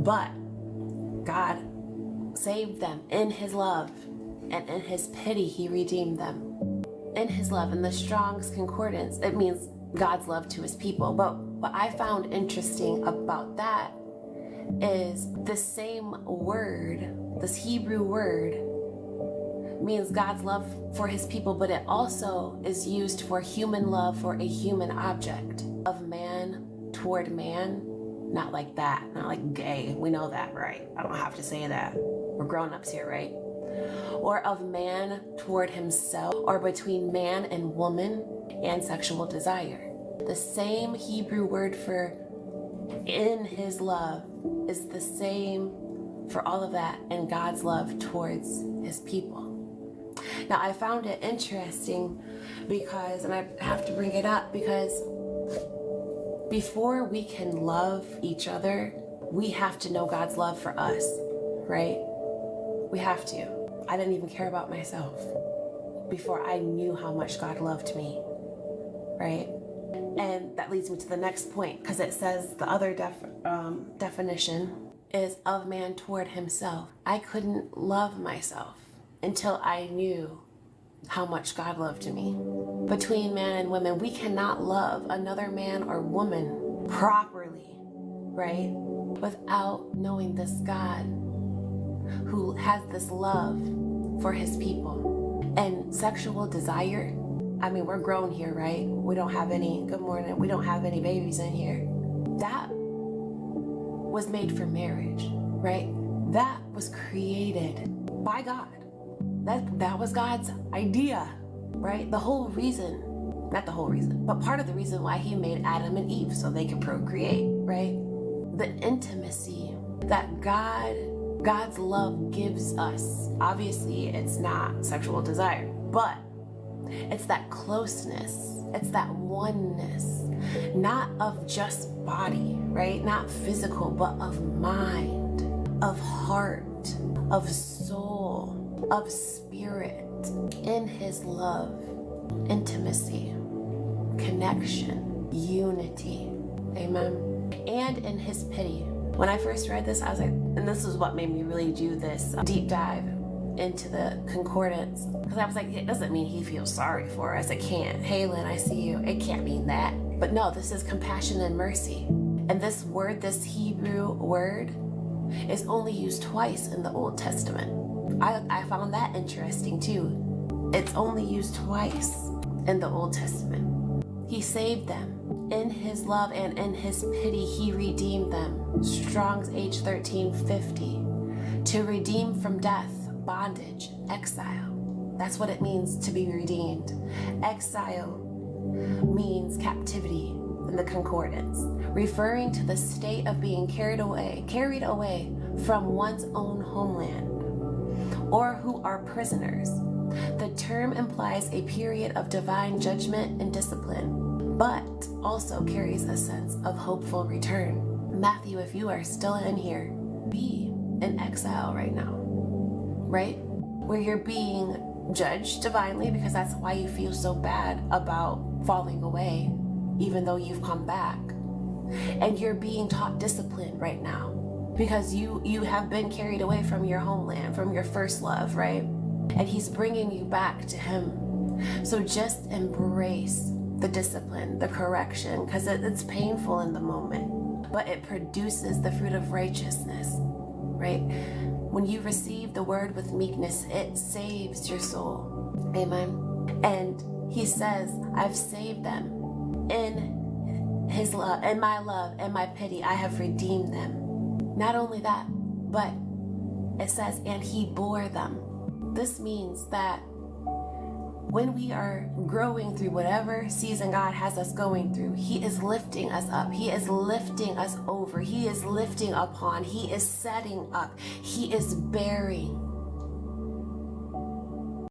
But God saved them in his love, and in his pity he redeemed them. In his love, in the Strong's Concordance, it means God's love to his people. But what I found interesting about that is the same word, this Hebrew word, means God's love for his people, but it also is used for human love for a human object, of man toward man. Not like that, not like gay. We know that, right? I don't have to say that. We're grown-ups here, right? Or of man toward himself, or between man and woman and sexual desire. The same Hebrew word for in his love is the same for all of that in God's love towards his people. Now, I found it interesting because, and I have to bring it up because before we can love each other, we have to know God's love for us, right? We have to. I didn't even care about myself before I knew how much God loved me, right? And that leads me to the next point, because it says the other definition is of man toward himself. I couldn't love myself until I knew how much God loved me. Between man and women, we cannot love another man or woman properly, right? Without knowing this God who has this love for his people. And sexual desire, I mean, we're grown here, right? We don't have any, good morning, we don't have any babies in here. That was made for marriage, right? That was created by God. That was God's idea, right? The whole reason, not the whole reason, but part of the reason why he made Adam and Eve, so they could procreate, right? The intimacy that God's love gives us. Obviously, it's not sexual desire, but it's that closeness, it's that oneness, not of just body, right? Not physical, but of mind, of heart, of soul, of spirit, in his love, intimacy, connection, unity, amen, and in his pity. When I first read this, I was like, and this is what made me really do this deep dive into the concordance, because I was like, it doesn't mean he feels sorry for us. It can't. Hey, Lynn, I see you. It can't mean that. But no, this is compassion and mercy. And this word, this Hebrew word, is only used twice in the Old Testament. I found that interesting too. It's only used twice in the Old Testament. He saved them in his love, and in his pity he redeemed them. Strong's H1350. To redeem from death, bondage, exile. That's what it means to be redeemed. Exile means captivity in the concordance, referring to the state of being carried away from one's own homeland, or who are prisoners. The term implies a period of divine judgment and discipline, but also carries a sense of hopeful return. Matthew, if you are still in here, be in exile right now, right? Where you're being judged divinely, because that's why you feel so bad about falling away, even though you've come back. And you're being taught discipline right now, because you have been carried away from your homeland, from your first love, right? And he's bringing you back to him. So just embrace the discipline, the correction, because it's painful in the moment, but it produces the fruit of righteousness, right? When you receive the word with meekness, it saves your soul. Amen. And he says, I've saved them in his love, in my love, and my pity. I have redeemed them. Not only that, but it says, and he bore them. This means that when we are growing through whatever season God has us going through, he is lifting us up. He is lifting us over. He is lifting upon. He is setting up. He is bearing